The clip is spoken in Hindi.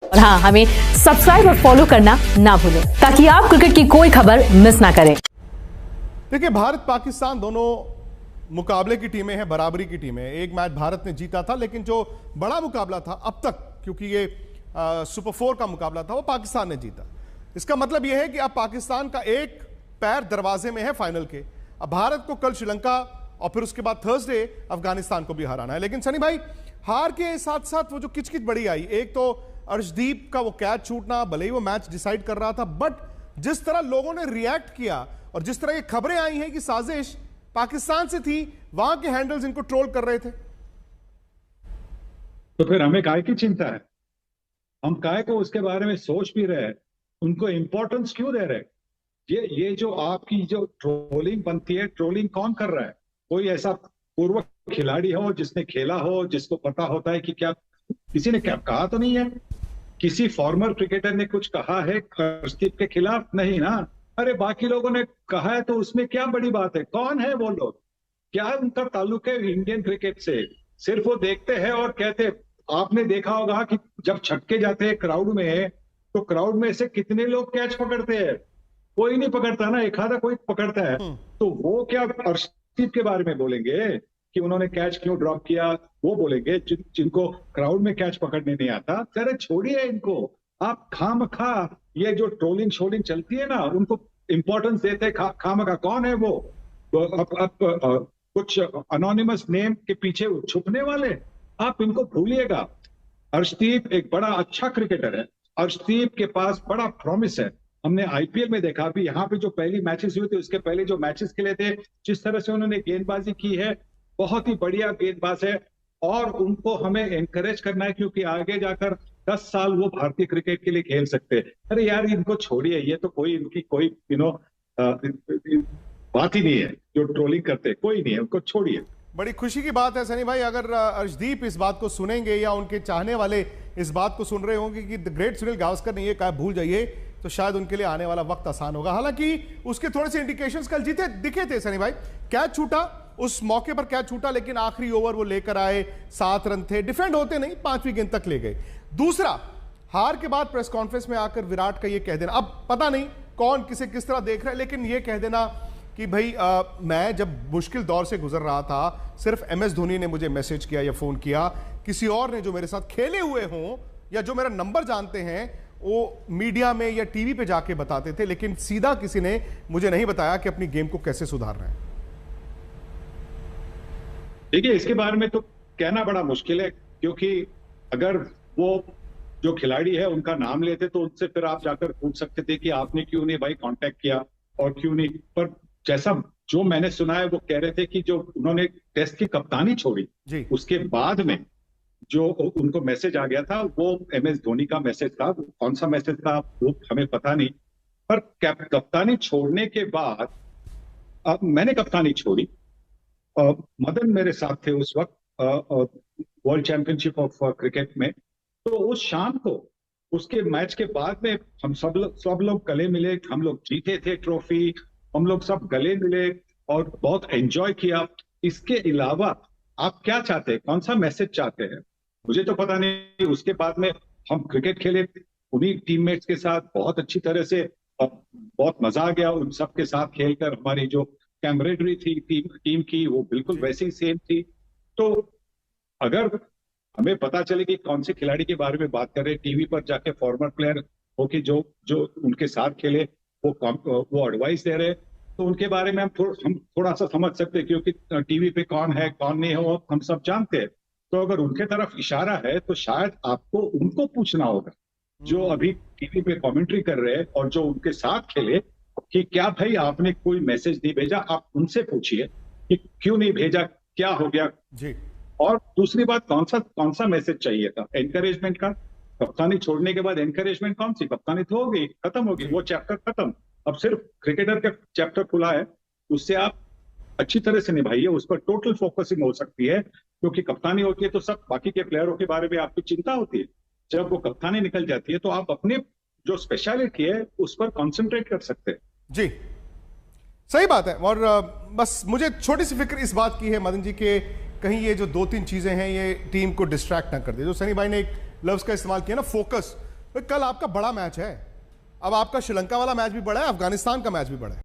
और हाँ, हमें सब्सक्राइब और फॉलो करना ना भूलें ताकि आप क्रिकेट की कोई खबर मिस ना करें। देखिए, भारत पाकिस्तान दोनों मुकाबले की टीमें हैं, बराबरी की टीमें। एक मैच भारत ने जीता था, लेकिन जो बड़ा मुकाबला था अब तक, क्योंकि ये सुपर 4 का मुकाबला था, वो पाकिस्तान ने जीता। इसका मतलब यह है कि अब पाकिस्तान का एक पैर दरवाजे में है फाइनल के। अब भारत को कल श्रीलंका और फिर उसके बाद थर्सडे अफगानिस्तान को भी हराना है। लेकिन सनी भाई, हार के साथ साथ वो जो किचकिच बड़ी आई, एक तो अर्शदीप का वो कैच छूटना, भले ही वो मैच डिसाइड कर रहा था, बट जिस तरह लोगों ने रिएक्ट किया और जिस तरह ये खबरें आई हैं कि साजिश पाकिस्तान से थी, वहां के हैंडल्स इनको ट्रोल कर रहे थे। तो फिर हमें काय की चिंता है? हम काय को उसके बारे में सोच भी रहे हैं, उनको इंपॉर्टेंस क्यों दे रहे हैं? ये जो आपकी जो ट्रोलिंग बनती है, ट्रोलिंग कौन कर रहा है? कोई ऐसा पूर्व खिलाड़ी हो जिसने खेला हो, जिसको पता होता है कि क्या किसी ने क्या कहा तो नहीं है? किसी फॉर्मर क्रिकेटर ने कुछ कहा है अर्शदीप के खिलाफ? नहीं ना। अरे बाकी लोगों ने कहा है तो उसमें क्या बड़ी बात है? कौन है वो लोग? क्या उनका ताल्लुक है इंडियन क्रिकेट से? सिर्फ वो देखते हैं और कहते। आपने देखा होगा कि जब छक्के जाते हैं क्राउड में, तो क्राउड में से कितने लोग कैच पकड़ते हैं? कोई नहीं पकड़ता ना, एक आधा कोई पकड़ता है। तो वो क्या अर्शदीप के बारे में बोलेंगे कि उन्होंने कैच क्यों ड्रॉप किया? वो बोलेंगे जिनको क्राउड में कैच पकड़ने नहीं आता। अरे छोड़िए इनको, आप खामखा ये जो ट्रोलिंग शोलिंग चलती है ना, उनको इंपॉर्टेंस देते खामखा। कौन है वो? कुछ अनोनिमस नेम के पीछे छुपने वाले, आप इनको भूलिएगा। अर्शदीप एक बड़ा अच्छा क्रिकेटर है, अर्शदीप के पास बड़ा प्रॉमिस है। हमने आईपीएल में देखा, अभी यहाँ पे जो पहली मैचेस हुए थे, उसके पहले जो मैचेस खेले थे, जिस तरह से उन्होंने गेंदबाजी की है, बहुत ही बढ़िया गेंदबाज है। और उनको हमें एनकरेज करना है, क्योंकि आगे जाकर 10 साल वो भारतीय क्रिकेट के लिए खेल सकते हैं। अरे यार, इनको छोड़िए, ये तो कोई इनकी कोई बात ही नहीं है। जो ट्रोलिंग करते कोई नहीं है, उनको छोड़िए। बड़ी खुशी की बात है सनी भाई, अगर अर्शदीप इस बात को सुनेंगे या उनके चाहने वाले इस बात को सुन रहे होंगे कि द ग्रेट सुनील गावस्कर ने ये कहा, भूल जाइए, तो शायद उनके लिए आने वाला वक्त आसान होगा। हालांकि उसके थोड़े से इंडिकेशंस कल जीते दिखे थे सनी भाई। कैच छूटा, उस मौके पर कैच छूटा, लेकिन आखिरी ओवर वो लेकर आए, 7 रन थे, डिफेंड होते नहीं, 5वीं गेंद तक ले गए। दूसरा, हार के बाद प्रेस कॉन्फ्रेंस में आकर विराट का ये कह देना, अब पता नहीं कौन किसे किस तरह देख रहा है, लेकिन ये कह देना कि भाई मैं जब मुश्किल दौर से गुजर रहा था, सिर्फ MS धोनी ने मुझे मैसेज किया या फोन किया, किसी और ने जो मेरे साथ खेले हुए हों या जो मेरा नंबर जानते हैं, वो मीडिया में या टीवी पे जाके बताते थे, लेकिन सीधा किसी ने मुझे नहीं बताया कि अपनी गेम को कैसे सुधारना है। देखिए, इसके बारे में तो कहना बड़ा मुश्किल है, क्योंकि अगर वो जो खिलाड़ी है उनका नाम लेते तो उनसे फिर आप जाकर पूछ सकते थे कि आपने क्यों नहीं भाई कांटेक्ट किया और क्यों नहीं। पर जैसा जो मैंने सुना है, वो कह रहे थे कि जो उन्होंने टेस्ट की कप्तानी छोड़ी, उसके बाद में जो उनको मैसेज आ गया था, वो MS धोनी का मैसेज था। कौन सा मैसेज था वो हमें पता नहीं, पर कप्तानी छोड़ने के बाद अब मैंने कप्तानी छोड़ी। मदन मेरे साथ थे उस वक्त वर्ल्ड चैंपियनशिप ऑफ क्रिकेट में। तो उस शाम को, उसके मैच के बाद में, हम सब लोग गले मिले, हम लोग जीते थे ट्रॉफी, हम लोग सब गले मिले और बहुत एंजॉय किया। इसके अलावा आप क्या चाहते हैं? कौन सा मैसेज चाहते हैं? मुझे तो पता नहीं। उसके बाद में हम क्रिकेट खेले उन्हीं टीममेट्स के साथ बहुत अच्छी तरह से, बहुत मजा आ गया उन सब के साथ खेलकर। हमारी जो कैमरेडरी थी टीम की, वो बिल्कुल वैसी ही सेम थी। तो अगर हमें पता चले कि कौन से खिलाड़ी के बारे में बात कर रहे हैं, टीवी पर जाके फॉर्मर प्लेयर हो कि जो उनके साथ खेले, वो एडवाइस दे रहे, तो उनके बारे में हम थोड़ा सा समझ सकते हैं, क्योंकि टीवी पे कौन है कौन नहीं है वो हम सब जानते हैं। तो अगर उनके तरफ इशारा है तो शायद आपको उनको पूछना होगा, जो अभी टीवी पे कमेंट्री कर रहे हैं और जो उनके साथ खेले, कि क्या भाई आपने कोई मैसेज नहीं भेजा? आप उनसे पूछिए कि क्यों नहीं भेजा, क्या हो गया जी। और दूसरी बात, कौन सा मैसेज चाहिए था? एनकरेजमेंट का। कप्तानी छोड़ने के बाद एनकरेजमेंट कौन सी? कप्तानी तो हो गई, खत्म होगी, वो चैप्टर खत्म। अब सिर्फ क्रिकेटर का चैप्टर खुला है, उससे आप अच्छी तरह से निभाइए, उस पर टोटल फोकसिंग हो सकती है। क्योंकि कप्तानी होती है तो सब बाकी के प्लेयरों के बारे में आपकी चिंता होती है। जब वो कप्तानी निकल जाती है तो आप अपने जो स्पेशलिटी है उस पर कॉन्सेंट्रेट कर सकते हैं। जी, सही बात है। और बस मुझे छोटी सी फिक्र इस बात की है मदन जी के कहीं ये जो 2-3 चीजें हैं ये टीम को डिस्ट्रैक्ट ना कर दे। जो सनी भाई ने एक लफ्ज का इस्तेमाल किया ना, फोकस, भाई कल आपका बड़ा मैच है, अब आपका श्रीलंका वाला मैच भी बड़ा है, अफगानिस्तान का मैच भी बड़ा है।